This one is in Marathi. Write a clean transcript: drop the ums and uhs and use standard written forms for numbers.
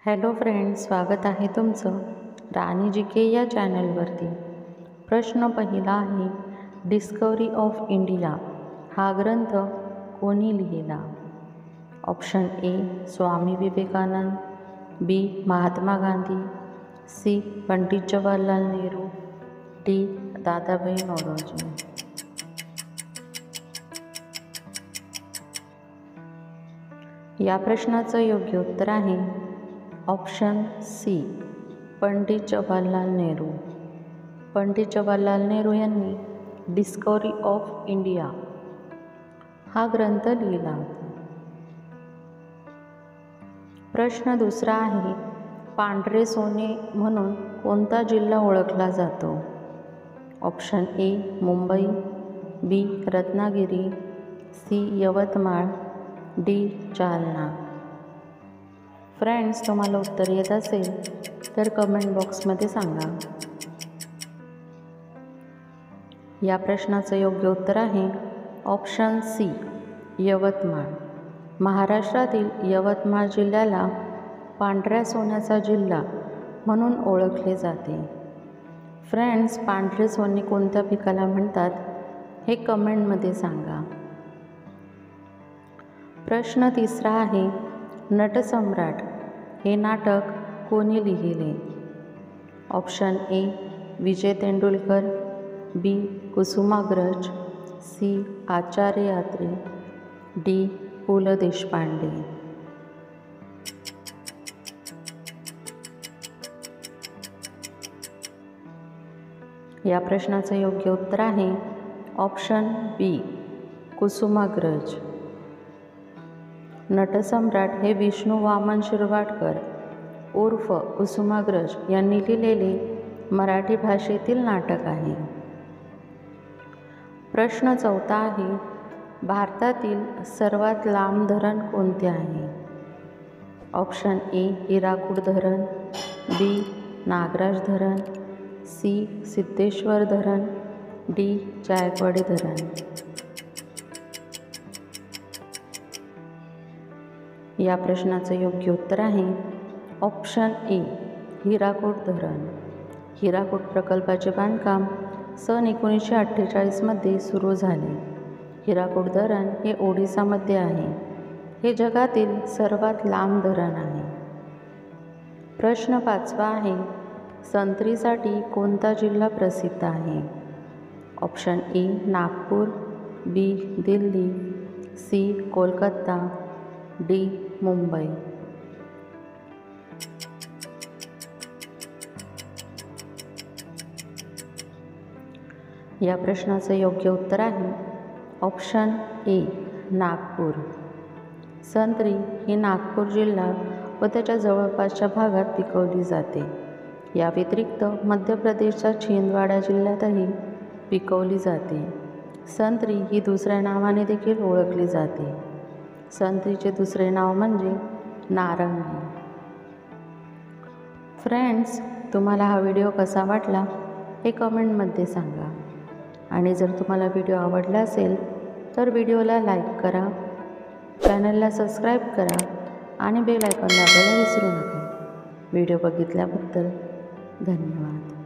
हॅलो फ्रेंड्स, स्वागत आहे तुमचं राणी जी के या चॅनलवरती। प्रश्न पहिला आहे, डिस्कवरी ऑफ इंडिया हा ग्रंथ कोणी लिहिला? Option A Swami Vivekananda, B Mahatma Gandhi, C Pandit Jawaharlal Nehru, D Dadabhai Naoroji. या प्रश्नाचं योग्य उत्तर आहे ऑप्शन सी पंडित जवाहरलाल नेहरू। पंडित जवाहरलाल नेहरू यांनी डिस्कवरी ऑफ इंडिया हा ग्रंथ लिहिला होता। प्रश्न दुसरा आहे, पांढरे सोने म्हणून कोणता जिल्हा ओळखला जातो? Option A Mumbai, B Ratnagiri, C Yavatmal, D Jalna. Friends, तुम्हाला उत्तर येत असेल तर कमेंट बॉक्समध्ये सांगा। या प्रश्नाचं योग्य उत्तर आहे ऑप्शन सी यवतमाळ। महाराष्ट्रातील यवतमाळ जिल्ह्याला पांढऱ्या सोन्याचा जिल्हा म्हणून ओळखले जाते। फ्रेंड्स, पांढरे सोने कोणत्या पिकाला म्हणतात हे कमेंटमध्ये सांगा। प्रश्न तिसरा आहे, नटसम्राट हे नाटक कोणी लिहिले? Option A Vijay Tendulkar, B Kusumagraj, C Acharya Atre, D Pu La Deshpande. या प्रश्नाचं योग्य उत्तर आहे ऑप्शन बी कुसुमाग्रज। नटसम्राट हे विष्णू वामन शिरवाडकर उर्फ कुसुमाग्रज यांनी लिहिलेले मराठी भाषेतील नाटक आहे। प्रश्न चौथा आहे, भारतातील सर्वात लांब धरण कोणते आहे? ऑप्शन ए हिराकूड धरण, बी नागराज धरण, सी सिद्धेश्वर धरण, डी जायकवाडी धरण। या प्रश्नाचं योग्य उत्तर आहे ऑप्शन ए हिराकूड धरण। हिराकूड प्रकल्पाचे बांधकाम सन 1948 सुरू झाले। हिराकूड धरण हे ओडिसामध्ये आहे। हे जगातील सर्वात लांब धरण आहे। प्रश्न पाचवा आहे, संत्रीसाठी कोणता जिल्हा प्रसिद्ध आहे? Option A Nagpur, B Delhi, C Kolkata, D Mumbai. या प्रश्नाचं योग्य उत्तर आहे ऑप्शन ए नागपूर। संत्री ही नागपूर जिल्हा व त्याच्या जवळपासच्या भागात पिकवली जाते। या व्यतिरिक्त मध्य प्रदेशच्या छिंदवाडा जिल्ह्यातही पिकवली जाते। संत्री ही दुसऱ्या नावाने देखील ओळखली जाते। संत्रीचे दुसरे नाव म्हणजे नारंगी। फ्रेंड्स, तुम्हाला हा व्हिडिओ कसा वाटला हे कमेंटमध्ये सांगा। आणि जर तुम्हाला व्हिडिओ आवडला असेल तर व्हिडिओला लाईक करा, चॅनलला सबस्क्राईब करा आणि बेल आयकॉन दाबायला विसरू नका। व्हिडिओ बघितल्याबद्दल धन्यवाद।